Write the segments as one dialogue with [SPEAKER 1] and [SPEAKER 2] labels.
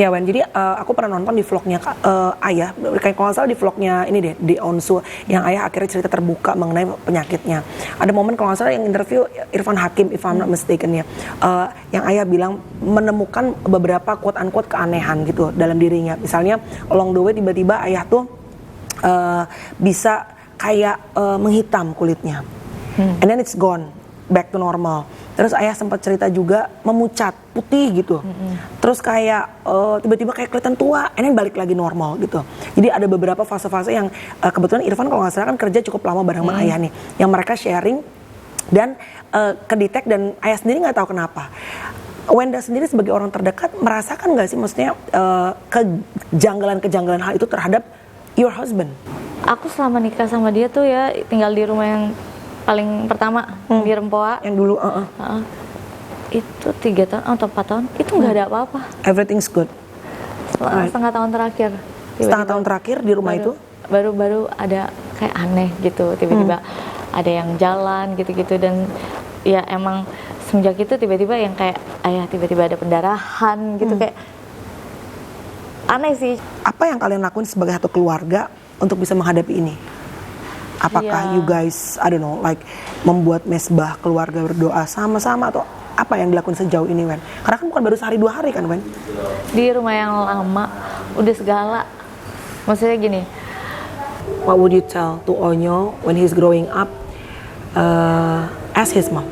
[SPEAKER 1] Ya Wen, jadi aku pernah nonton di vlognya Ayah, kayak kalau nggak salah di vlognya ini deh, di Onsu, yang Ayah akhirnya cerita terbuka mengenai penyakitnya. Ada momen kalau nggak salah yang interview Irfan Hakim, if I'm not mistaken ya, yang Ayah bilang menemukan beberapa quote-unquote keanehan gitu dalam dirinya. Misalnya along the way tiba-tiba Ayah tuh bisa kayak menghitam kulitnya, and then it's gone back to normal. Terus Ayah sempat cerita juga memucat putih gitu. Terus kayak tiba-tiba kayak kelihatan tua, and then balik lagi normal gitu. Jadi ada beberapa fase-fase yang kebetulan Irfan kalau nggak salah kan kerja cukup lama bareng sama Ayah nih, yang mereka sharing dan kedetek, dan Ayah sendiri nggak tahu kenapa. Wenda sendiri sebagai orang terdekat merasakan nggak sih, maksudnya kejanggalan-kejanggalan hal itu terhadap your husband?
[SPEAKER 2] Aku selama nikah sama dia tuh ya tinggal di rumah yang paling pertama di Rempoa
[SPEAKER 1] Yang dulu
[SPEAKER 2] itu 3 tahun atau 4 tahun itu nggak ada apa-apa.
[SPEAKER 1] everything's good.
[SPEAKER 2] Setengah tahun terakhir
[SPEAKER 1] Setengah tahun terakhir di rumah itu
[SPEAKER 2] baru ada kayak aneh gitu, tiba-tiba ada yang jalan gitu-gitu, dan ya emang semenjak itu tiba-tiba yang kayak Ayah tiba-tiba ada pendarahan gitu, kayak aneh sih.
[SPEAKER 1] Apa yang kalian lakuin sebagai satu keluarga untuk bisa menghadapi ini? Apakah you guys, I don't know, like membuat mesbah keluarga berdoa sama-sama, atau apa yang dilakukan sejauh ini, Wen? Karena kan bukan baru sehari 2 hari kan, Wen?
[SPEAKER 2] Di rumah yang lama udah segala. Maksudnya gini,
[SPEAKER 1] What would you tell to Onyo when he's growing up as his mom?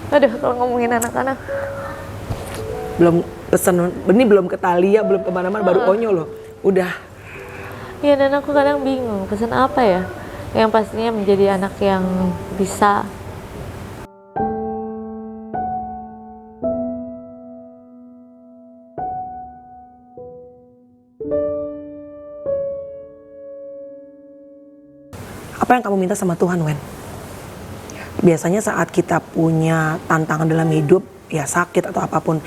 [SPEAKER 2] aduh kalau ngomongin anak-anak,
[SPEAKER 1] Belum pesan, ini belum ke Thalia, belum kemana-mana, baru Onyo loh, udah.
[SPEAKER 2] ya dan aku kadang bingung pesan apa ya, yang pastinya menjadi anak yang bisa
[SPEAKER 1] Apa yang kamu minta sama Tuhan, Wen? Biasanya saat kita punya tantangan dalam hidup, ya sakit atau apapun,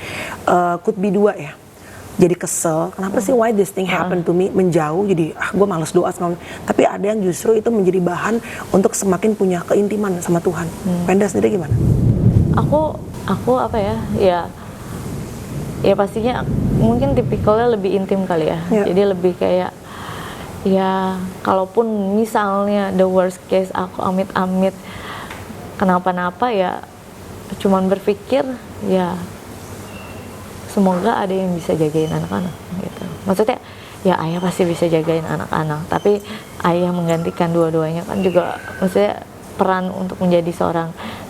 [SPEAKER 1] could be 2 ya. Jadi kesel, kenapa sih why this thing happen to me, menjauh, jadi gue males doa sama. Tapi ada yang justru itu menjadi bahan untuk semakin punya keintiman sama Tuhan. Wenda sendiri gimana?
[SPEAKER 2] Aku apa ya pastinya mungkin tipikalnya lebih intim kali ya. Jadi lebih kayak ya kalaupun misalnya the worst case aku amit-amit kenapa-napa, ya cuman berpikir ya semoga ada yang bisa jagain anak-anak gitu. Maksudnya ya Ayah pasti bisa jagain anak-anak, tapi Ayah menggantikan dua-duanya kan juga, maksudnya peran untuk menjadi seorang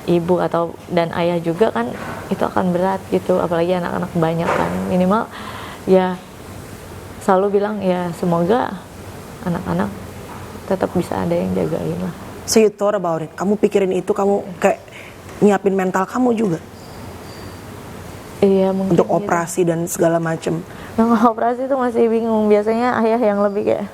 [SPEAKER 2] ibu dan Ayah juga kan itu akan berat gitu, apalagi anak-anak banyak kan. Minimal ya selalu bilang ya semoga anak-anak tetap bisa ada yang jagain lah.
[SPEAKER 1] So you thought about it, kamu pikirin itu, kamu kayak nyiapin mental kamu juga?
[SPEAKER 2] Iya, mungkin
[SPEAKER 1] untuk
[SPEAKER 2] gitu.
[SPEAKER 1] operasi dan segala macam.
[SPEAKER 2] Nah, operasi itu masih bingung. Biasanya Ayah yang lebih kayak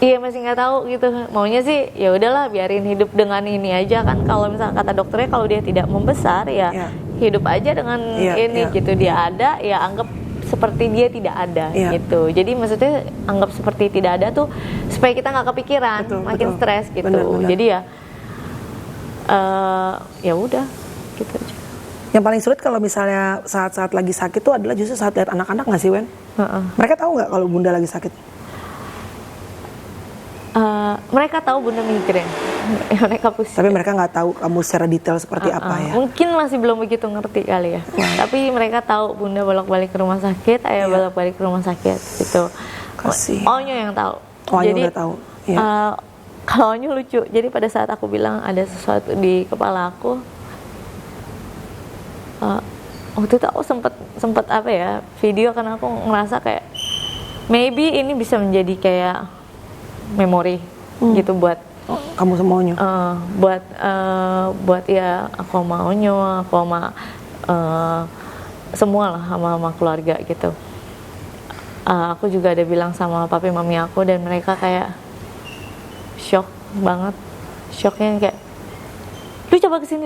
[SPEAKER 2] iya masih nggak tahu gitu. Maunya sih ya udahlah biarin hidup dengan ini aja kan. Kalau misalnya kata dokternya kalau dia tidak membesar ya hidup aja dengan ini gitu. Dia ada ya anggap seperti dia tidak ada gitu. Jadi maksudnya anggap seperti tidak ada tuh supaya kita nggak kepikiran, makin stres gitu. Bener. Jadi ya udah gitu aja.
[SPEAKER 1] Yang paling sulit kalau misalnya saat-saat lagi sakit tuh adalah justru saat lihat anak-anak nggak sih, Wen? Mereka tahu nggak kalau Bunda lagi sakit?
[SPEAKER 2] Mereka tahu Bunda migrain. Mereka pusing.
[SPEAKER 1] Tapi mereka nggak tahu kamu secara detail seperti apa ya?
[SPEAKER 2] Mungkin masih belum begitu ngerti kali ya. Tapi mereka tahu Bunda bolak-balik ke rumah sakit, Ayah bolak-balik ke rumah sakit gitu.
[SPEAKER 1] Kasih.
[SPEAKER 2] Onyo yang tahu.
[SPEAKER 1] Onyo udah tahu.
[SPEAKER 2] Kalau Onyo lucu. Jadi pada saat aku bilang ada sesuatu di kepala aku, waktu itu aku sempet apa ya video, karena aku ngerasa kayak maybe ini bisa menjadi kayak memori gitu buat
[SPEAKER 1] kamu semuanya.
[SPEAKER 2] Buat ya aku maunya, aku sama semua lah sama keluarga gitu. Aku juga ada bilang sama papi mami aku, dan mereka kayak shock banget. Shocknya kayak lu coba kesini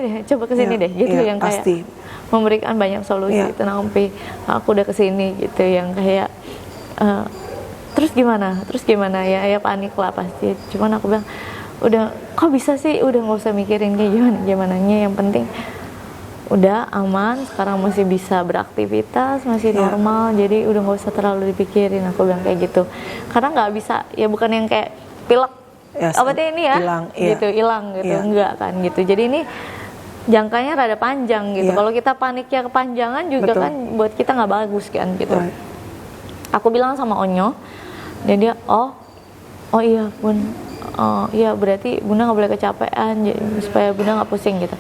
[SPEAKER 2] deh gitu, yang kayak
[SPEAKER 1] pasti
[SPEAKER 2] memberikan banyak solusi. Tenang Pi, aku udah kesini gitu, yang kayak terus gimana ya panik lah pasti. Cuman aku bilang udah kok bisa sih, udah nggak usah mikirin kayak gimana nya, yang penting udah aman, sekarang masih bisa beraktivitas, masih normal, jadi udah nggak usah terlalu dipikirin, aku bilang kayak gitu. Karena nggak bisa, ya bukan yang kayak pilek obatnya ini ya, gitu hilang gitu, enggak kan gitu. Jadi ini jangkanya rada panjang gitu. Kalau kita paniknya kepanjangan juga kan buat kita nggak bagus kan gitu. Aku bilang sama Onyo, dan dia oh iya Bun, iya berarti Bunda nggak boleh kecapean supaya Bunda nggak pusing gitu.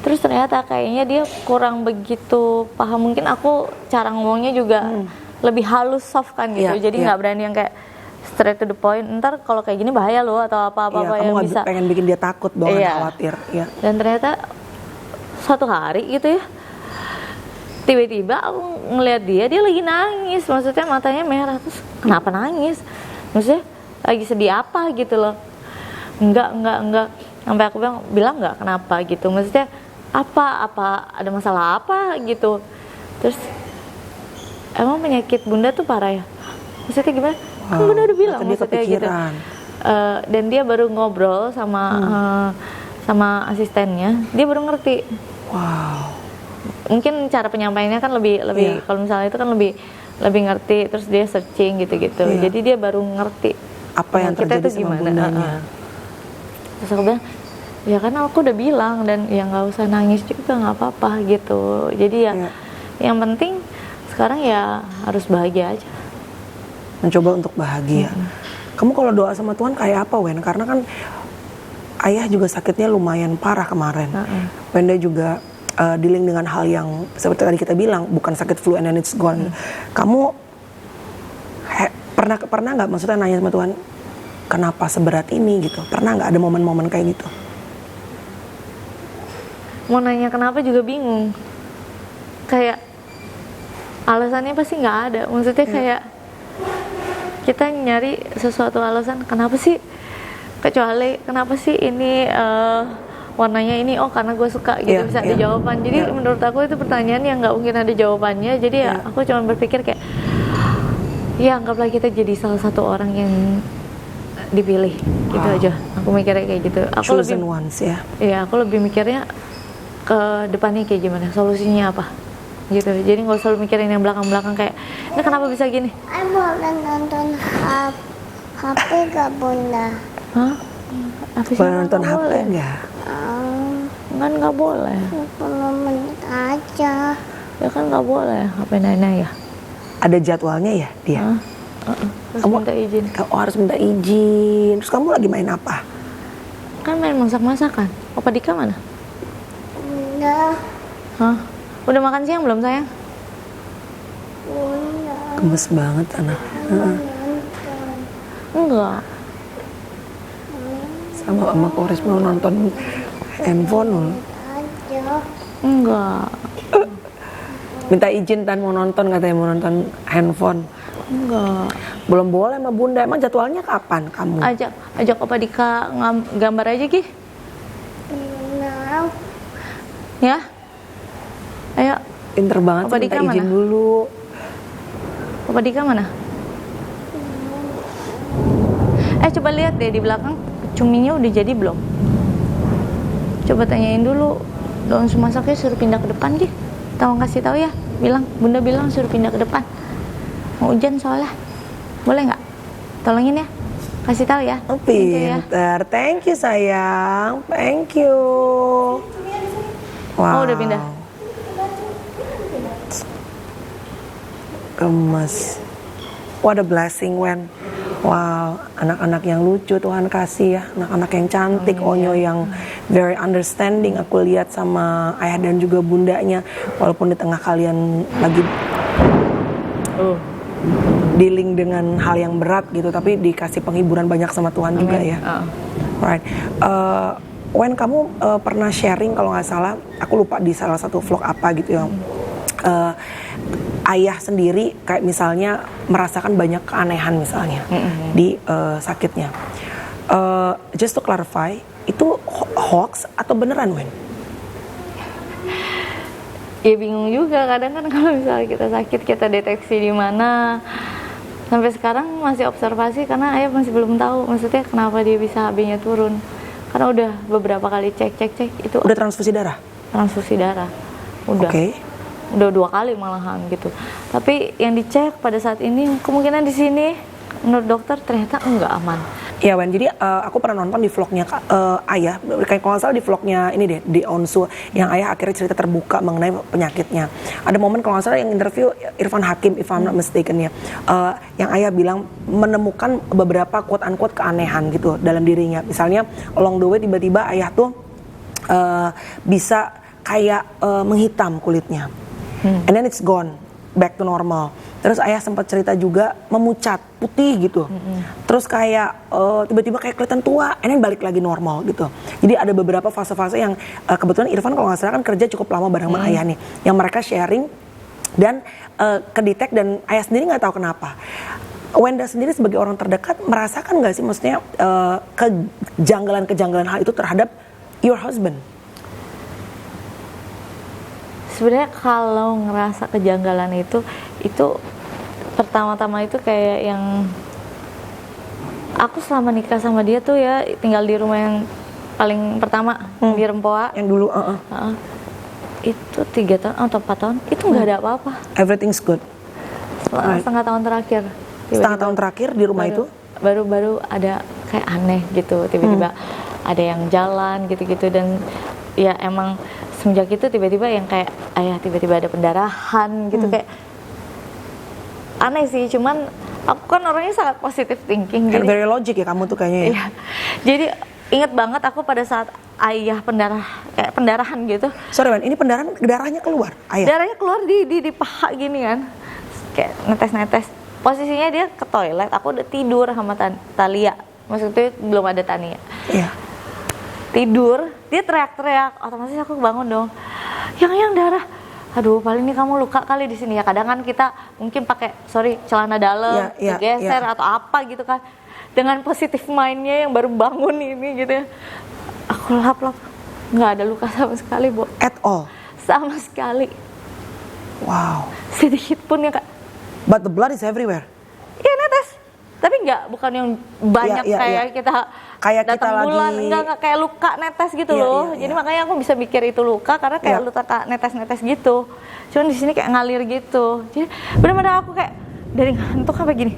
[SPEAKER 2] Terus ternyata kayaknya dia kurang begitu paham, mungkin aku cara ngomongnya juga lebih halus, soft kan gitu, jadi nggak berani yang kayak straight to the point, ntar kalau kayak gini bahaya loh atau apa-apa yang bisa.
[SPEAKER 1] Kamu pengen bikin dia takut dong, khawatir.
[SPEAKER 2] Dan ternyata suatu hari gitu ya, tiba-tiba aku ngeliat dia lagi nangis, maksudnya matanya merah, terus kenapa nangis? Maksudnya lagi sedih apa gitu loh. Enggak, sampai aku bilang enggak, kenapa gitu, maksudnya apa ada masalah apa gitu. Terus emang penyakit Bunda tuh parah ya, maksudnya gimana? Kan Bunda udah bilang maksudnya gitu. Dan dia baru ngobrol sama asistennya, dia baru ngerti. Mungkin cara penyampaiannya kan lebih kalau misalnya itu kan lebih ngerti, terus dia searching gitu-gitu. Jadi dia baru ngerti
[SPEAKER 1] apa yang terjadi sama Bundanya.
[SPEAKER 2] Terus aku bilang, ya kan aku udah bilang, dan ya nggak usah nangis juga, nggak apa-apa gitu. Jadi ya yang penting sekarang ya harus bahagia aja,
[SPEAKER 1] mencoba untuk bahagia. Kamu kalau doa sama Tuhan kayak apa, Wen? Karena kan ayah juga sakitnya lumayan parah kemarin. Wenda juga dealing dengan hal yang seperti tadi kita bilang, bukan sakit flu and then it's gone. Kamu pernah nggak maksudnya nanya sama Tuhan, kenapa seberat ini gitu? Pernah nggak ada momen-momen kayak gitu?
[SPEAKER 2] Mau nanya kenapa juga bingung, kayak alasannya pasti nggak ada. Maksudnya kayak kita nyari sesuatu alasan, kenapa sih, kecuali kenapa sih ini warnanya ini, oh karena gue suka gitu, bisa ada jawaban. Jadi menurut aku itu pertanyaan yang nggak mungkin ada jawabannya. Jadi ya aku cuma berpikir kayak, ya anggaplah kita jadi salah satu orang yang dipilih gitu aja. Aku mikirnya kayak gitu. Aku
[SPEAKER 1] chosen ones ya.
[SPEAKER 2] Iya, aku lebih mikirnya ke depannya kayak gimana, solusinya apa gitu. Jadi nggak usah mikirin yang belakang-belakang kayak, ini kenapa bisa gini.
[SPEAKER 3] Boleh nonton HP gak Bunda?
[SPEAKER 2] Hah?
[SPEAKER 1] Boleh nonton HP nggak?
[SPEAKER 2] Kan nggak boleh.
[SPEAKER 3] 10 menit aja.
[SPEAKER 2] Ya kan nggak boleh HP nenek ya.
[SPEAKER 1] Ada jadwalnya ya dia?
[SPEAKER 2] Harus minta izin.
[SPEAKER 1] Oh, harus minta izin. Terus kamu lagi main apa?
[SPEAKER 2] Kan main masak-masakan. Opa Dika mana?
[SPEAKER 3] Bunda.
[SPEAKER 2] Hah? Udah makan siang belum sayang?
[SPEAKER 3] Bunda.
[SPEAKER 1] Gemes banget anak.
[SPEAKER 2] Enggak.
[SPEAKER 1] Sama Koris mau nonton handphone loh.
[SPEAKER 3] Aja.
[SPEAKER 2] Enggak.
[SPEAKER 1] Minta izin dan mau nonton, katanya mau nonton handphone.
[SPEAKER 2] Enggak.
[SPEAKER 1] Belum boleh sama Bunda. Emang jadwalnya kapan kamu?
[SPEAKER 2] Ajak Opa Dika gambar aja Ki.
[SPEAKER 3] Bunda.
[SPEAKER 2] Ya. Ayo.
[SPEAKER 1] Pinter banget
[SPEAKER 2] Opa
[SPEAKER 1] sih, minta
[SPEAKER 2] Dika
[SPEAKER 1] izin
[SPEAKER 2] mana?
[SPEAKER 1] dulu.
[SPEAKER 2] Opa Dika mana? Coba lihat deh di belakang, cuminya udah jadi belum? Coba tanyain dulu. Daun sumasaknya suruh pindah ke depan Ki. Tolong kasih tahu ya. Bunda bilang suruh pindah ke depan. Mau hujan soalnya. Boleh nggak? Tolongin ya. Kasih tahu ya.
[SPEAKER 1] Oh, pinter. Thank you sayang. Thank you. Wow.
[SPEAKER 2] Oh, udah pindah.
[SPEAKER 1] Gemes. What a blessing, Wen. Wow, anak-anak yang lucu Tuhan kasih ya, anak-anak yang cantik, Onyo yang very understanding. Aku lihat sama ayah dan juga bundanya, walaupun di tengah kalian lagi dealing dengan hal yang berat gitu, tapi dikasih penghiburan banyak sama Tuhan juga ya. Right. Wen, kamu pernah sharing kalau nggak salah, aku lupa di salah satu vlog apa gitu ya. Ayah sendiri kayak misalnya merasakan banyak keanehan misalnya di sakitnya. Just to clarify, itu hoax atau beneran, Wen?
[SPEAKER 2] Ya bingung juga kadang kan kalau misalnya kita sakit, kita deteksi di mana. Sampai sekarang masih observasi karena ayah masih belum tahu maksudnya kenapa dia bisa HB-nya turun. Karena udah beberapa kali cek itu.
[SPEAKER 1] Udah transfusi darah?
[SPEAKER 2] Transfusi darah. udah.
[SPEAKER 1] Oke.
[SPEAKER 2] Udah 2 kali malahan gitu. Tapi yang dicek pada saat ini kemungkinan di sini menurut dokter ternyata enggak aman.
[SPEAKER 1] Ya Wen, jadi aku pernah nonton di vlognya Ayah, kayak kalau nggak salah di vlognya ini deh, di Onsu, yang Ayah akhirnya cerita terbuka mengenai penyakitnya. Ada momen kalau nggak salah yang interview Irfan Hakim, if I'm not mistaken ya, yang Ayah bilang menemukan beberapa quote-unquote keanehan gitu dalam dirinya. Misalnya along the way tiba-tiba Ayah tuh bisa kayak menghitam kulitnya, and then it's gone back to normal. Terus Ayah sempat cerita juga memucat putih gitu. Terus kayak tiba-tiba kayak kelihatan tua, and then balik lagi normal gitu. Jadi ada beberapa fase-fase yang kebetulan Irfan kalau nggak salah kan kerja cukup lama bareng sama Ayah nih, yang mereka sharing dan kedetek, dan Ayah sendiri nggak tahu kenapa. Wenda sendiri sebagai orang terdekat merasakan nggak sih, maksudnya kejanggalan-kejanggalan hal itu terhadap your husband?
[SPEAKER 2] Sebenarnya kalau ngerasa kejanggalan itu pertama-tama itu kayak yang aku selama nikah sama dia tuh ya tinggal di rumah yang paling pertama di Rempoa
[SPEAKER 1] Yang dulu
[SPEAKER 2] itu 3 tahun atau 4 tahun itu nggak ada apa-apa.
[SPEAKER 1] everything's good.
[SPEAKER 2] Setengah tahun terakhir.
[SPEAKER 1] Setengah tahun terakhir di rumah itu
[SPEAKER 2] baru ada kayak aneh gitu, tiba-tiba ada yang jalan gitu-gitu, dan ya emang semenjak itu tiba-tiba yang kayak Ayah tiba-tiba ada pendarahan gitu, kayak aneh sih. Cuman aku kan orangnya sangat positive thinking,
[SPEAKER 1] and
[SPEAKER 2] jadi
[SPEAKER 1] very logic ya kamu tuh kayaknya ya.
[SPEAKER 2] iya. Jadi ingat banget aku pada saat Ayah pendarahan gitu.
[SPEAKER 1] Sorry Wan, ini darahnya keluar Ayah?
[SPEAKER 2] Darahnya keluar di paha gini kan, kayak netes-netes. Posisinya dia ke toilet, aku udah tidur sama Talia, maksudnya belum ada Tania.
[SPEAKER 1] Iya.
[SPEAKER 2] Tidur, dia teriak-teriak, otomatis aku bangun dong. Yang darah. Aduh, paling ini kamu luka kali di sini ya. Kadang kan kita mungkin pakai celana dalam, geser atau apa gitu kan. Dengan positif mindnya yang baru bangun ini gitu ya. Aku lap-lap, nggak ada luka sama sekali, Bo.
[SPEAKER 1] At all?
[SPEAKER 2] Sama sekali.
[SPEAKER 1] Wow.
[SPEAKER 2] Sedikit pun ya, Kak.
[SPEAKER 1] But the blood is everywhere?
[SPEAKER 2] Iya, netes. Tapi bukan yang banyak kayak kita datang bulan, enggak kayak luka netes gitu loh. Jadi makanya aku bisa mikir itu luka karena kayak luka netes-netes gitu. Cuman di sini kayak ngalir gitu. Jadi benar-benar aku kayak dari ngantuk sampai gini.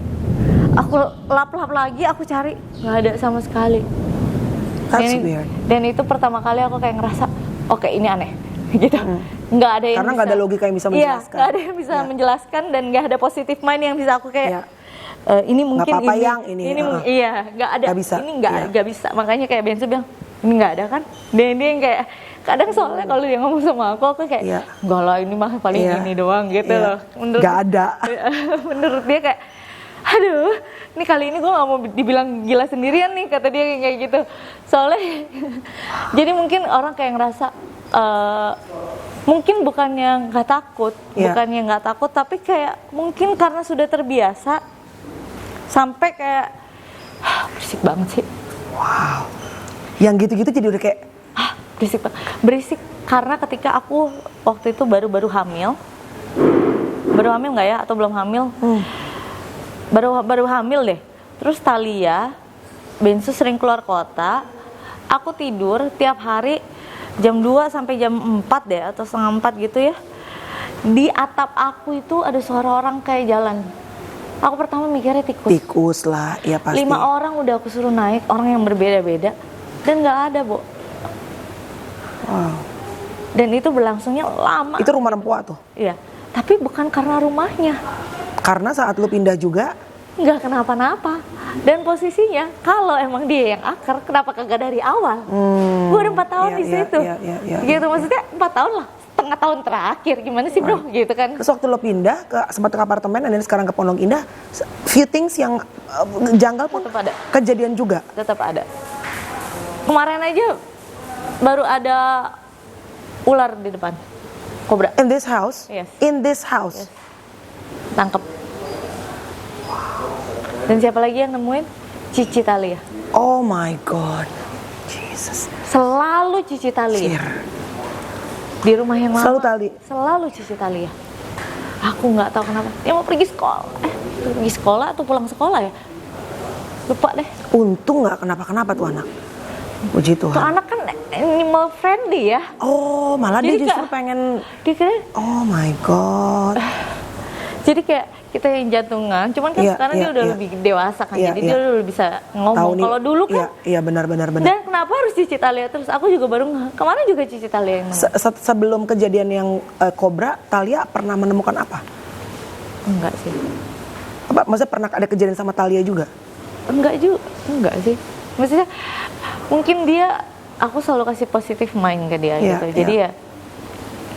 [SPEAKER 2] Aku lap-lap lagi, aku cari, nggak ada sama sekali.
[SPEAKER 1] That's weird.
[SPEAKER 2] Dan itu pertama kali aku kayak ngerasa, oke, ini aneh gitu. Nggak ada yang
[SPEAKER 1] karena nggak ada logika yang bisa menjelaskan.
[SPEAKER 2] Iya, nggak ada yang bisa menjelaskan, dan nggak ada positive mind yang bisa aku kayak ini mungkin
[SPEAKER 1] nggak apa-apa
[SPEAKER 2] ini,
[SPEAKER 1] yang ini
[SPEAKER 2] iya, nggak ada,
[SPEAKER 1] nggak bisa.
[SPEAKER 2] Ini nggak bisa. Makanya kayak Bensu bilang ini nggak ada kan, dia yang kayak kadang soalnya kalau dia ngomong sama aku kayak enggak lah, ini mah paling ini doang gitu loh. Menurut
[SPEAKER 1] nggak ada.
[SPEAKER 2] Menurut dia kayak aduh, ini kali ini gue nggak mau dibilang gila sendirian nih, kata dia kayak gitu. Soalnya jadi mungkin orang kayak ngerasa mungkin bukannya nggak takut, tapi kayak mungkin karena sudah terbiasa sampai kayak berisik banget sih.
[SPEAKER 1] Wow. Yang gitu-gitu jadi udah kayak
[SPEAKER 2] berisik banget. Berisik karena ketika aku waktu itu baru hamil nggak ya, atau belum hamil? Baru hamil deh. Terus Talia, Bensu sering keluar kota. Aku tidur tiap hari jam 2 sampai jam 4 deh, atau setengah 4 gitu ya. Di atap aku itu ada suara orang kayak jalan. Aku pertama mikirnya tikus.
[SPEAKER 1] Tikus lah, ya pasti.
[SPEAKER 2] 5 orang udah aku suruh naik, orang yang berbeda-beda, dan nggak ada, Bo.
[SPEAKER 1] Wow.
[SPEAKER 2] Dan itu berlangsungnya lama.
[SPEAKER 1] Itu rumah Rempoa tuh?
[SPEAKER 2] Iya, tapi bukan karena rumahnya.
[SPEAKER 1] Karena saat lu pindah juga
[SPEAKER 2] nggak kenapa-napa. Dan posisinya kalau emang dia yang akar, kenapa kagak dari awal? Gue udah 4 tahun di situ. Gitu, maksudnya 4 tahun lah, setengah tahun terakhir, gimana sih bro? Gitu kan.
[SPEAKER 1] Terus waktu lo pindah sempat ke apartemen dan sekarang ke Pondok Indah, few things yang janggal pun
[SPEAKER 2] tetap ada.
[SPEAKER 1] Kejadian juga?
[SPEAKER 2] Tetap ada. Kemarin aja baru ada ular di depan, kobra.
[SPEAKER 1] In this house?
[SPEAKER 2] Yes.
[SPEAKER 1] In this house?
[SPEAKER 2] Yes. Tangkep. Dan siapa lagi yang nemuin? Cici Talia.
[SPEAKER 1] Oh my God, Jesus.
[SPEAKER 2] Selalu Cici Talia. Di rumah yang lama. Selalu Cici Talia. Aku nggak tahu kenapa. Dia mau pergi sekolah. Pergi sekolah atau pulang sekolah ya? Lupa deh.
[SPEAKER 1] Untung nggak kenapa-kenapa tuh anak. Puji
[SPEAKER 2] Tuh
[SPEAKER 1] Tuhan.
[SPEAKER 2] anak kan animal friendly ya.
[SPEAKER 1] Oh, malah dia
[SPEAKER 2] Jadi
[SPEAKER 1] justru
[SPEAKER 2] Kak,
[SPEAKER 1] pengen.
[SPEAKER 2] Dia kira,
[SPEAKER 1] Oh my God.
[SPEAKER 2] jadi kayak kita yang jantungan, cuman kan
[SPEAKER 1] Iya,
[SPEAKER 2] sekarang
[SPEAKER 1] iya,
[SPEAKER 2] dia udah
[SPEAKER 1] iya.
[SPEAKER 2] lebih dewasa kan,
[SPEAKER 1] Iya,
[SPEAKER 2] jadi
[SPEAKER 1] iya.
[SPEAKER 2] dia udah bisa ngomong.
[SPEAKER 1] nih.
[SPEAKER 2] Kalau dulu kan,
[SPEAKER 1] Iya, benar.
[SPEAKER 2] dan kenapa harus Cici Talia terus? Aku juga baru kemarin juga Cici Talia yang nemu.
[SPEAKER 1] Sebelum kejadian yang Cobra, Talia pernah menemukan apa?
[SPEAKER 2] Enggak sih,
[SPEAKER 1] Apa? Maksudnya pernah ada kejadian sama Talia juga?
[SPEAKER 2] enggak sih. Maksudnya mungkin dia, aku selalu kasih positive mind ke dia
[SPEAKER 1] Iya,
[SPEAKER 2] gitu.
[SPEAKER 1] iya.
[SPEAKER 2] Jadi ya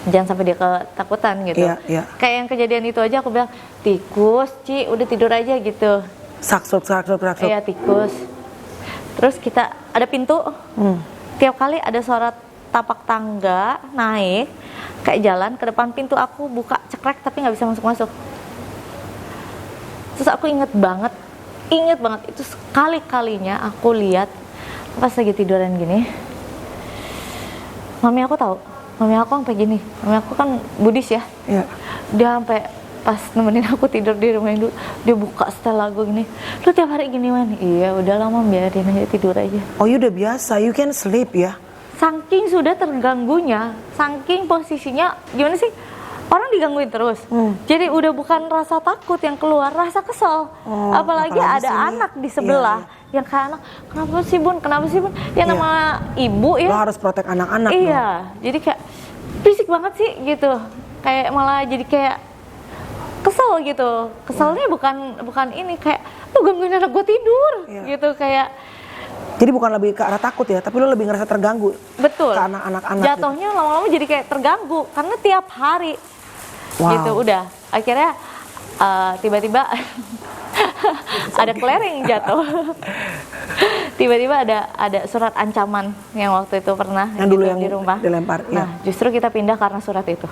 [SPEAKER 2] jangan sampai dia ketakutan gitu.
[SPEAKER 1] Iya, iya.
[SPEAKER 2] Kayak yang kejadian itu aja aku bilang, tikus, Ci, udah tidur aja gitu.
[SPEAKER 1] Saksup.
[SPEAKER 2] Iya, tikus. Terus kita ada pintu. Tiap kali ada suara tapak tangga naik kayak jalan ke depan pintu, aku buka cekrek tapi nggak bisa masuk. Terus aku inget banget itu sekali-kalinya aku lihat pas lagi tiduran gini. Mami aku tahu, mami aku sampai gini. Mami aku kan Buddhis ya.
[SPEAKER 1] Iya.
[SPEAKER 2] Dia sampai pas nemenin aku tidur di rumah Hindu, dia buka setel lagu gini. Lu tiap hari gini, Man? Iya, udah lama biarin aja tidur aja.
[SPEAKER 1] Oh, you udah biasa, you can sleep ya?
[SPEAKER 2] Saking sudah terganggunya, saking posisinya gimana sih? Orang digangguin terus. Jadi udah bukan rasa takut yang keluar, rasa kesel.
[SPEAKER 1] Oh,
[SPEAKER 2] apalagi ada
[SPEAKER 1] sini.
[SPEAKER 2] anak di sebelah yang kayak anak, kenapa sih Bun? Ya nama ibu ya.
[SPEAKER 1] Lo harus protek anak-anak dong.
[SPEAKER 2] Iya, jadi kayak berisik banget sih gitu. Kayak malah jadi kayak kesel gitu. Keselnya bukan ini, kayak lu gangguin anak gue tidur gitu, kayak.
[SPEAKER 1] Jadi bukan lebih ke arah takut ya, tapi lo lebih ngerasa terganggu.
[SPEAKER 2] Betul.
[SPEAKER 1] Ke anak-anak.
[SPEAKER 2] Jatuhnya lama-lama jadi kayak terganggu karena tiap hari.
[SPEAKER 1] Wow.
[SPEAKER 2] Gitu udah. Akhirnya tiba-tiba ada kelereng jatuh. Tiba-tiba ada surat ancaman yang waktu itu pernah
[SPEAKER 1] Yang dulu
[SPEAKER 2] gitu
[SPEAKER 1] yang
[SPEAKER 2] di rumah.
[SPEAKER 1] dilempar.
[SPEAKER 2] Nah, justru kita pindah karena surat itu.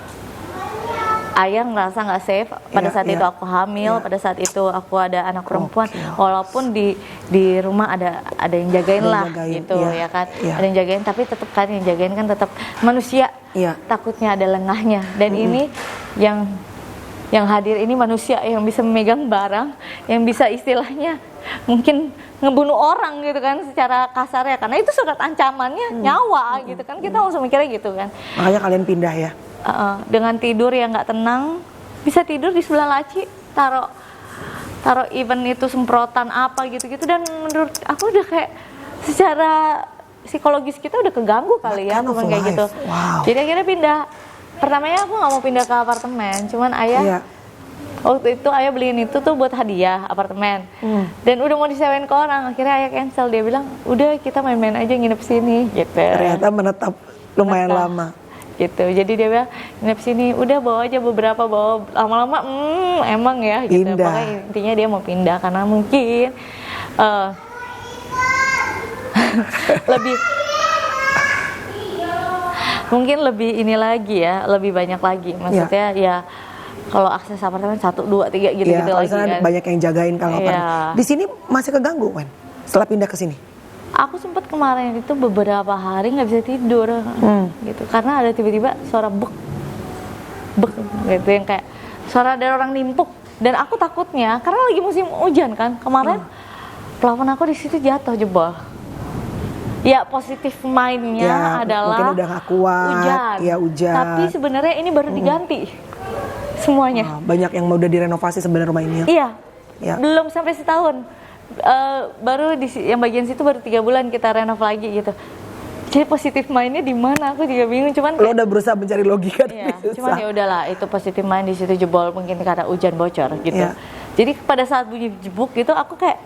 [SPEAKER 2] Ayah ngerasa nggak safe pada saat itu aku hamil, pada saat itu aku ada anak perempuan, walaupun di rumah ada yang jagain lah gitu ya kan, ada yang jagain, tapi tetap kan yang jagain kan tetap manusia, takutnya ada lengahnya, dan ini yang hadir ini manusia yang bisa memegang barang, yang bisa istilahnya mungkin ngebunuh orang gitu kan secara kasar ya, karena itu surat ancamannya nyawa gitu kan, kita langsung mikirnya gitu kan.
[SPEAKER 1] Makanya kalian pindah ya?
[SPEAKER 2] Dengan tidur yang nggak tenang, bisa tidur di sebelah laci, taruh event itu semprotan apa gitu-gitu, dan menurut aku udah kayak secara psikologis kita udah keganggu kali ya, cuman kayak gitu.
[SPEAKER 1] Wow.
[SPEAKER 2] Jadi akhirnya pindah. Pertamanya aku nggak mau pindah ke apartemen, cuman ayah waktu itu ayah beliin itu tuh buat hadiah apartemen, dan udah mau disewain ke orang, akhirnya ayah cancel, dia bilang udah kita main-main aja nginep sini gitu.
[SPEAKER 1] Ternyata menetap lumayan lama.
[SPEAKER 2] Gitu, jadi dia bilang nginep sini, udah bawa aja beberapa, bawa lama-lama emang ya gitu.
[SPEAKER 1] Pindah.
[SPEAKER 2] Pokoknya intinya dia mau pindah karena mungkin lebih ini lagi ya, lebih banyak lagi maksudnya ya. Kalau akses apartemen 1, 2, 3 gitu-gitu lagi kan.
[SPEAKER 1] Banyak yang jagain kalau Di sini masih keganggu kan setelah pindah ke sini?
[SPEAKER 2] Aku sempat kemarin itu beberapa hari nggak bisa tidur gitu, karena ada tiba-tiba suara bek gitu, yang kayak suara dari orang nimpuk, dan aku takutnya karena lagi musim hujan kan kemarin, plafon aku di situ jatuh jebol. Ya positif mind-nya adalah
[SPEAKER 1] mungkin udah gak kuat, hujan.
[SPEAKER 2] Tapi sebenarnya ini baru diganti semuanya.
[SPEAKER 1] Banyak yang udah direnovasi sebenarnya rumah ini ya?
[SPEAKER 2] Iya, belum sampai setahun. Baru yang bagian situ baru 3 bulan kita renov lagi gitu. Jadi positif mindnya di mana? Aku juga bingung. Cuman
[SPEAKER 1] lo udah berusaha mencari logika.
[SPEAKER 2] Iya, cuman ya udahlah, itu positif mind di situ jebol mungkin karena hujan bocor gitu. Jadi pada saat bunyi jebuk gitu aku kayak,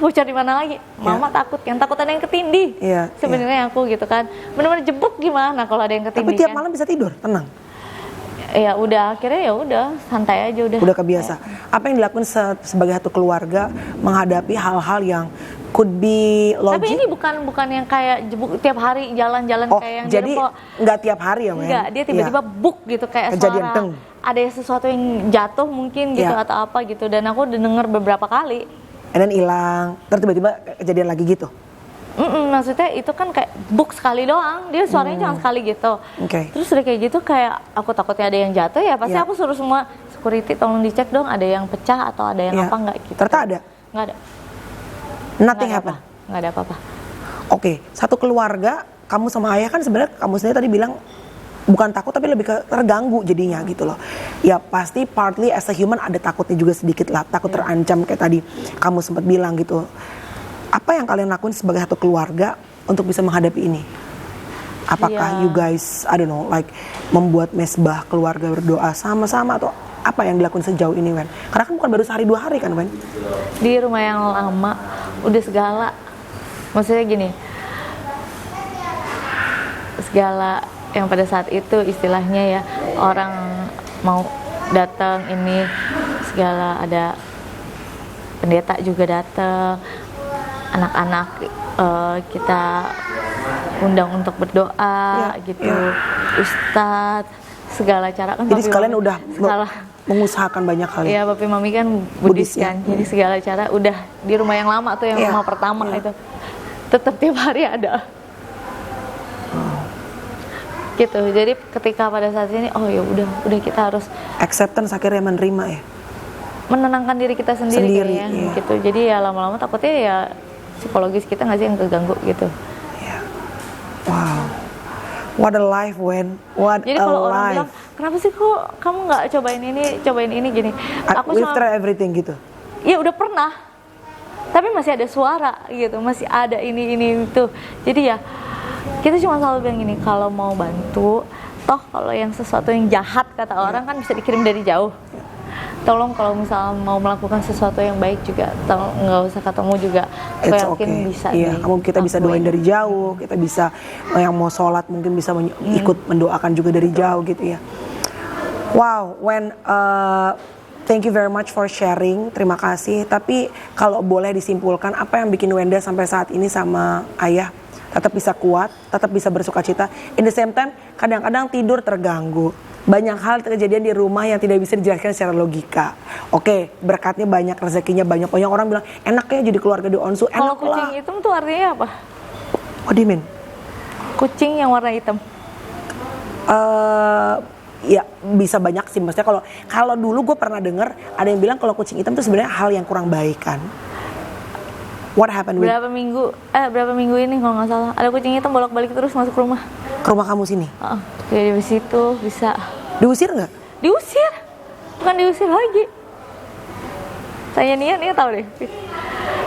[SPEAKER 2] bocor di mana lagi? Mama takut, yang takut ada yang ketindih. Sebenarnya aku gitu kan, benar-benar jebuk gimana kalau ada yang ketindih.
[SPEAKER 1] Tapi tiap malam bisa tidur tenang?
[SPEAKER 2] Ya udah, akhirnya ya udah santai aja udah.
[SPEAKER 1] Udah kebiasa. Apa yang dilakukan sebagai satu keluarga menghadapi hal-hal yang could be logik?
[SPEAKER 2] Tapi ini bukan yang kayak jebuk tiap hari jalan-jalan kayak yang
[SPEAKER 1] jadi nggak tiap hari ya, Men?
[SPEAKER 2] Enggak, dia tiba-tiba buk gitu kayak
[SPEAKER 1] kejadian
[SPEAKER 2] suara ada sesuatu yang jatuh mungkin gitu atau apa gitu, dan aku udah denger beberapa kali.
[SPEAKER 1] Dan hilang, terus tiba-tiba kejadian lagi gitu?
[SPEAKER 2] Maksudnya itu kan kayak buk sekali doang, dia suaranya cuma sekali gitu. Terus udah kayak gitu kayak aku takutnya ada yang jatuh ya, pasti aku suruh semua security tolong dicek dong ada yang pecah atau ada yang apa enggak gitu.
[SPEAKER 1] Ternyata ada?
[SPEAKER 2] Nggak ada.
[SPEAKER 1] Nothing happen?
[SPEAKER 2] Nggak ada apa-apa.
[SPEAKER 1] Oke, satu keluarga, kamu sama ayah kan sebenarnya kamu sendiri tadi bilang bukan takut tapi lebih ke terganggu jadinya gitu loh. Ya pasti partly as a human ada takutnya juga sedikit lah, takut terancam kayak tadi kamu sempat bilang gitu. Apa yang kalian lakuin sebagai satu keluarga untuk bisa menghadapi ini? Apakah you guys, I don't know, like membuat mesbah keluarga berdoa sama-sama atau apa yang dilakukan sejauh ini, Wen? Karena kan bukan baru sehari 2 hari kan, Wen?
[SPEAKER 2] Di rumah yang lama udah segala, maksudnya gini, segala yang pada saat itu istilahnya ya orang mau datang ini segala, ada pendeta juga datang, anak-anak kita undang untuk berdoa gitu, ustadz, segala cara kan.
[SPEAKER 1] Jadi sekalian udah
[SPEAKER 2] segala
[SPEAKER 1] mengusahakan banyak hal.
[SPEAKER 2] Iya, papi mami kan Buddhis kan, jadi segala cara udah di rumah yang lama tuh yang rumah pertama itu tetap tiap hari ada. Gitu, jadi ketika pada saat ini, oh ya udah kita harus
[SPEAKER 1] Acceptance akhirnya menerima ya.
[SPEAKER 2] menenangkan diri kita sendiri kayaknya, gitu. Jadi ya lama-lama takutnya ya psikologis kita nggak sih yang keganggu gitu.
[SPEAKER 1] Wow, what a life, Wen. What
[SPEAKER 2] Jadi
[SPEAKER 1] a
[SPEAKER 2] kalau orang
[SPEAKER 1] life.
[SPEAKER 2] bilang, kenapa sih kok kamu nggak cobain ini gini? Aku
[SPEAKER 1] We've
[SPEAKER 2] cuma,
[SPEAKER 1] tried everything gitu.
[SPEAKER 2] ya udah pernah, tapi masih ada suara gitu, masih ada ini itu. Jadi ya kita cuma selalu bilang gini, kalau mau bantu, toh kalau yang sesuatu yang jahat kata orang kan bisa dikirim dari jauh. Tolong kalau misalnya mau melakukan sesuatu yang baik juga, tolong nggak usah ketemu juga. Aku
[SPEAKER 1] It's
[SPEAKER 2] yakin
[SPEAKER 1] okay.
[SPEAKER 2] bisa.
[SPEAKER 1] Iya, kita bisa doain dari jauh, kita bisa yang mau sholat mungkin bisa ikut mendoakan juga dari jauh gitu ya. Wow, Wen, thank you very much for sharing, terima kasih. Tapi kalau boleh disimpulkan, apa yang bikin Wenda sampai saat ini sama ayah tetap bisa kuat, tetap bisa bersukacita. In the same time, kadang-kadang tidur terganggu. Banyak hal terjadi di rumah yang tidak bisa dijelaskan secara logika. Oke, berkatnya banyak, rezekinya banyak. Banyak orang bilang, enak ya jadi keluarga di Onsu, enak
[SPEAKER 2] Kalau
[SPEAKER 1] lah.
[SPEAKER 2] kucing hitam tuh artinya apa?
[SPEAKER 1] What do you mean?
[SPEAKER 2] Kucing yang warna hitam.
[SPEAKER 1] Ya bisa banyak sih. Maksudnya kalau dulu gue pernah dengar ada yang bilang kalau kucing hitam itu sebenarnya hal yang kurang baik kan. What happened with
[SPEAKER 2] Berapa minggu ini kalau nggak salah ada kucing hitam bolak-balik terus masuk rumah.
[SPEAKER 1] ke rumah kamu sini?
[SPEAKER 2] Jadi di situ bisa
[SPEAKER 1] Diusir nggak?
[SPEAKER 2] diusir, bukan diusir lagi. Tanya Nia tahu deh.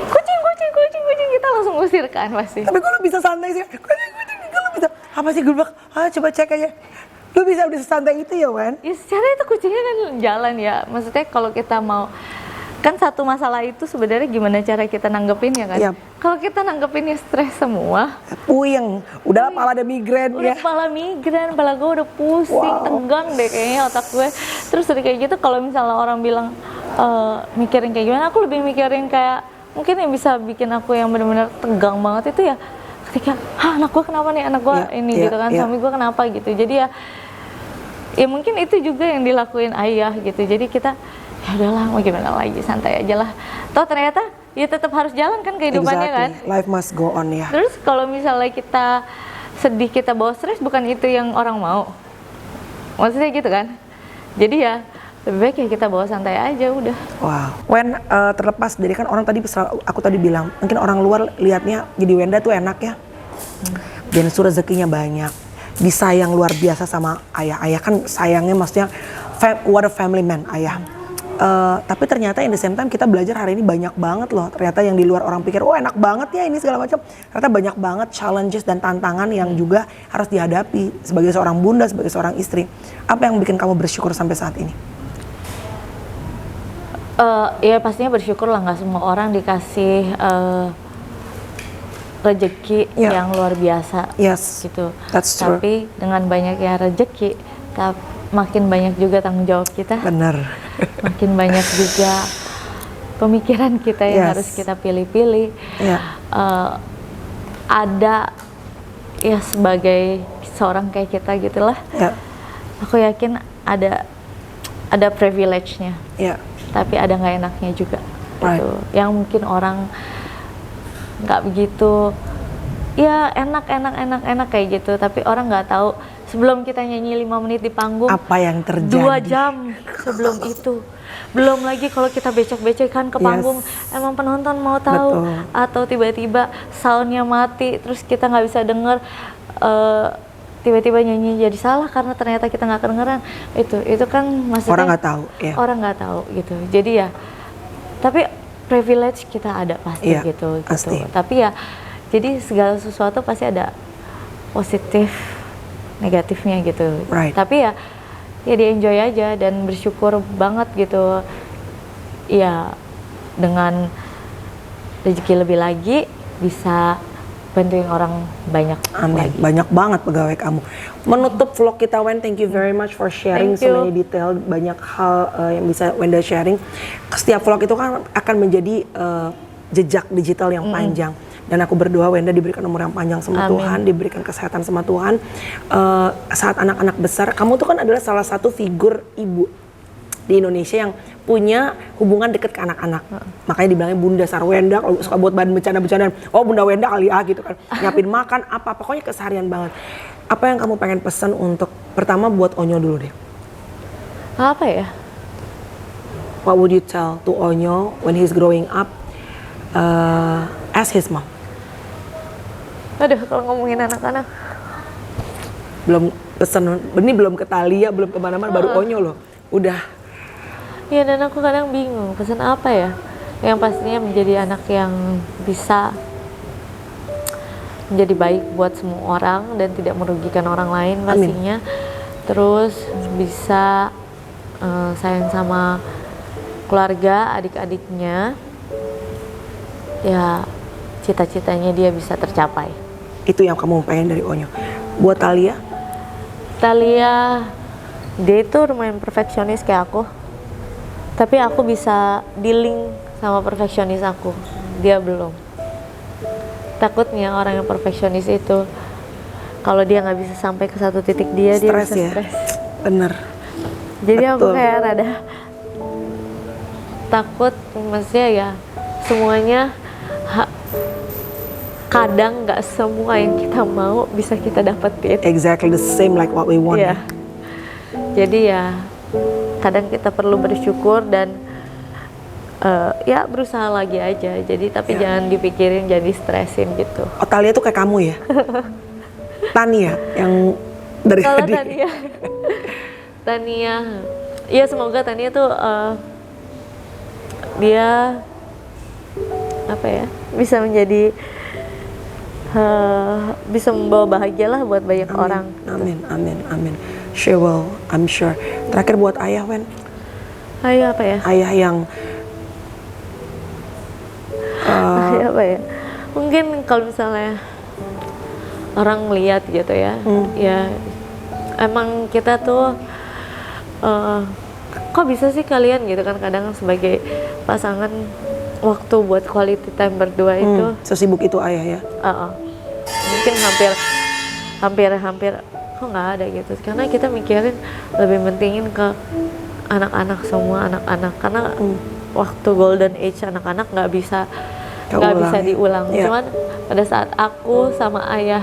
[SPEAKER 2] Kucing kita langsung usir kan pasti.
[SPEAKER 1] Tapi kalau bisa santai sih, kucing kalau bisa apa sih gue bilang? Coba cek aja. Lu bisa udah sesantai itu ya, Wan?
[SPEAKER 2] Ya secara itu kucingnya kan jalan ya. Maksudnya kalau kita mau, kan satu masalah itu sebenarnya gimana cara kita nanggepinnya kan.
[SPEAKER 1] Yap.
[SPEAKER 2] Kalau kita nanggepinnya stres semua,
[SPEAKER 1] Puyeng, udah kepala ada migrain
[SPEAKER 2] udah
[SPEAKER 1] ya.
[SPEAKER 2] kepala migran, kepala gue udah pusing, tegang deh kayaknya otak gue. Terus udah kayak gitu, kalau misalnya orang bilang mikirin kayak gimana, aku lebih mikirin kayak mungkin yang bisa bikin aku yang benar-benar tegang banget itu ya ketika anak gue kenapa nih, anak gue ini gitu kan, suami gue kenapa gitu. Jadi ya mungkin itu juga yang dilakuin ayah gitu. Jadi kita ya udahlah mau gimana lagi, santai aja lah. Toh ternyata ya tetap harus jalan kan kehidupannya kan.
[SPEAKER 1] Life must go on ya.
[SPEAKER 2] Terus kalau misalnya kita sedih, kita bawa stres, bukan itu yang orang mau. Maksudnya gitu kan. Jadi ya lebih baik ya kita bawa santai aja udah.
[SPEAKER 1] Wow. Wen, terlepas dari kan orang tadi, aku tadi bilang, mungkin orang luar lihatnya jadi Wenda tuh enak ya. Dan rezekinya banyak. Disayang luar biasa sama ayah. Ayah kan sayangnya maksudnya, what a family man ayah. Tapi ternyata in the same time kita belajar hari ini banyak banget loh. Ternyata yang di luar orang pikir, oh enak banget ya ini segala macam. Ternyata banyak banget challenges dan tantangan yang juga harus dihadapi sebagai seorang bunda, sebagai seorang istri. Apa yang bikin kamu bersyukur sampai saat ini?
[SPEAKER 2] Ya pastinya bersyukur lah, nggak semua orang dikasih rezeki yang luar biasa.
[SPEAKER 1] Yes,
[SPEAKER 2] gitu.
[SPEAKER 1] that's true.
[SPEAKER 2] Tapi dengan banyaknya rezeki, makin banyak juga tanggung jawab kita.
[SPEAKER 1] Bener.
[SPEAKER 2] Makin banyak juga pemikiran kita yang harus kita pilih-pilih. Ada ya sebagai seorang kayak kita gitulah. Aku yakin ada privilege-nya. Tapi ada nggak enaknya juga. Gitu. Yang mungkin orang nggak begitu ya enak kayak gitu, tapi orang nggak tahu sebelum kita nyanyi 5 menit di panggung,
[SPEAKER 1] Apa yang terjadi?
[SPEAKER 2] 2 jam sebelum itu. Belum lagi kalau kita becek-becekan ke panggung, emang penonton mau tahu.
[SPEAKER 1] Betul.
[SPEAKER 2] Atau tiba-tiba soundnya mati, terus kita nggak bisa denger, tiba-tiba nyanyi jadi salah karena ternyata kita nggak kedengeran. Itu kan maksudnya
[SPEAKER 1] Orang nggak tahu, ya.
[SPEAKER 2] orang nggak tahu gitu. Jadi ya, tapi privilege kita ada pasti
[SPEAKER 1] Iya,
[SPEAKER 2] gitu.
[SPEAKER 1] pasti.
[SPEAKER 2] Tapi ya, jadi segala sesuatu pasti ada positif, negatifnya gitu.
[SPEAKER 1] Right.
[SPEAKER 2] Tapi ya di enjoy aja dan bersyukur banget gitu. Ya dengan rezeki lebih lagi bisa bantuin orang banyak
[SPEAKER 1] Amin.
[SPEAKER 2] lagi.
[SPEAKER 1] Banyak banget pegawai kamu. Menutup vlog kita, Wen, thank you very much for sharing
[SPEAKER 2] Thank you.
[SPEAKER 1] so many detail, banyak hal yang bisa Wenda sharing. Setiap vlog itu kan akan menjadi jejak digital yang panjang. Dan aku berdoa Wenda diberikan umur yang panjang sama
[SPEAKER 2] Amin.
[SPEAKER 1] Tuhan, diberikan kesehatan sama Tuhan. Saat anak-anak besar, kamu tuh kan adalah salah satu figur ibu di Indonesia yang punya hubungan deket ke anak-anak. Makanya dibilangnya Bunda Sarwenda, kalau suka buat bahan bercanda-bercandaan, oh Bunda Wenda kali ya gitu kan. Nyiapin makan, apa, pokoknya keseharian banget. Apa yang kamu pengen pesan untuk, pertama buat Onyo dulu deh.
[SPEAKER 2] Apa ya?
[SPEAKER 1] What would you tell to Onyo when he's growing up as his mom?
[SPEAKER 2] Aduh, kalau ngomongin anak-anak,
[SPEAKER 1] Belum pesan, ini belum ke Thalia, belum kemana-mana, baru Onyo loh. Udah.
[SPEAKER 2] ya dan aku kadang bingung pesan apa ya. Yang pastinya menjadi anak yang bisa menjadi baik buat semua orang dan tidak merugikan orang lain pastinya. Terus bisa sayang sama keluarga, adik-adiknya. Ya cita-citanya dia bisa tercapai.
[SPEAKER 1] Itu yang kamu pengen dari Onyo. Buat Thalia,
[SPEAKER 2] Thalia, dia itu lumayan perfeksionis kayak aku. Tapi aku bisa dealing sama perfeksionis aku. Dia belum. Takutnya orang yang perfeksionis itu, kalau dia nggak bisa sampai ke satu titik dia
[SPEAKER 1] stres
[SPEAKER 2] bisa
[SPEAKER 1] ya.
[SPEAKER 2] stres.
[SPEAKER 1] Bener.
[SPEAKER 2] Jadi aku
[SPEAKER 1] Betul.
[SPEAKER 2] kayak rada takut, maksudnya ya semuanya kadang nggak semua yang kita mau bisa kita dapetin.
[SPEAKER 1] Exactly the same like what we want.
[SPEAKER 2] Iya. Jadi ya kadang kita perlu bersyukur dan ya berusaha lagi aja. Jadi tapi jangan dipikirin, jangan di-stressin gitu.
[SPEAKER 1] Oh, Thalia tuh kayak kamu ya? Tania yang dari
[SPEAKER 2] Kalau
[SPEAKER 1] tadi.
[SPEAKER 2] Tania, ya semoga Tania tuh dia apa ya, bisa menjadi bisa membawa bahagia lah buat banyak orang.
[SPEAKER 1] Amin, amin, amin. She will, I'm sure. Terakhir buat ayah, Wen.
[SPEAKER 2] Ayo apa ya?
[SPEAKER 1] Ayah yang
[SPEAKER 2] Ayo apa ya? Mungkin kalau misalnya orang lihat gitu ya, ya emang kita tuh kok bisa sih kalian gitu kan, kadang sebagai pasangan waktu buat quality time berdua itu
[SPEAKER 1] sesibuk itu ayah ya.
[SPEAKER 2] mungkin hampir kok nggak ada gitu, karena kita mikirin lebih pentingin ke anak-anak, semua anak-anak, karena waktu golden age anak-anak nggak bisa diulang. Cuman pada saat aku sama ayah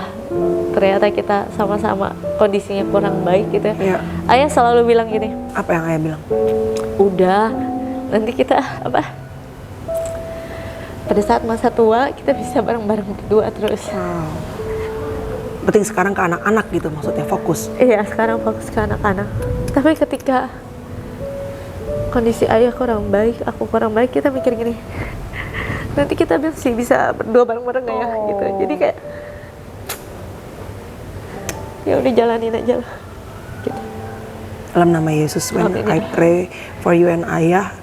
[SPEAKER 2] ternyata kita sama-sama kondisinya kurang baik gitu ya. Ayah selalu bilang gini,
[SPEAKER 1] Apa yang ayah bilang?
[SPEAKER 2] udah nanti kita pada saat masa tua kita bisa bareng-bareng berdua terus.
[SPEAKER 1] Wow. Penting sekarang ke anak-anak gitu, maksudnya fokus.
[SPEAKER 2] Iya, sekarang fokus ke anak-anak. Tapi ketika kondisi ayah kurang baik, aku kurang baik, kita mikir gini, nanti kita masih bisa berdua bareng-bareng nggak ya? Gitu. Jadi kayak ya udah jalanin aja lah. Gitu.
[SPEAKER 1] Dalam nama Yesus, when
[SPEAKER 2] Amin.
[SPEAKER 1] I pray for you and ayah,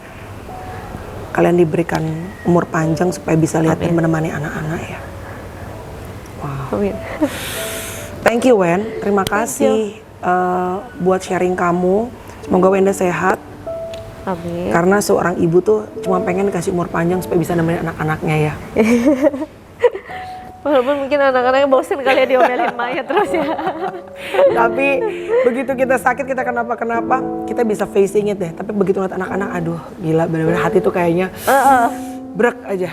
[SPEAKER 1] kalian diberikan umur panjang supaya bisa lihat dan menemani anak-anak ya. Wow.
[SPEAKER 2] Amin.
[SPEAKER 1] Thank you, Wen. Terima kasih buat sharing kamu. Semoga Wenda sehat.
[SPEAKER 2] Amin.
[SPEAKER 1] Karena seorang ibu tuh cuma pengen dikasih umur panjang supaya bisa nemenin anak-anaknya ya.
[SPEAKER 2] Walaupun mungkin anak-anaknya bosen kali ya diomelin Maya terus ya.
[SPEAKER 1] Tapi begitu kita sakit, kita kenapa-kenapa, kita bisa facing it deh. Tapi begitu ngeliat anak-anak, aduh gila, bener-bener hati tuh kayaknya brek aja.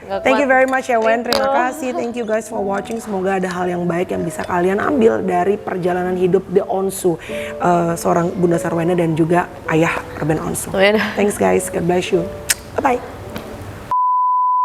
[SPEAKER 2] Nggak
[SPEAKER 1] Thank you
[SPEAKER 2] kuat.
[SPEAKER 1] very much ya Wen,
[SPEAKER 2] Thank
[SPEAKER 1] terima
[SPEAKER 2] you.
[SPEAKER 1] kasih. Thank you guys for watching. Semoga ada hal yang baik yang bisa kalian ambil dari perjalanan hidup The Onsu, seorang Bunda Sarwena dan juga ayah Ruben Onsu.
[SPEAKER 2] Beda.
[SPEAKER 1] Thanks guys, God bless you. Bye-bye.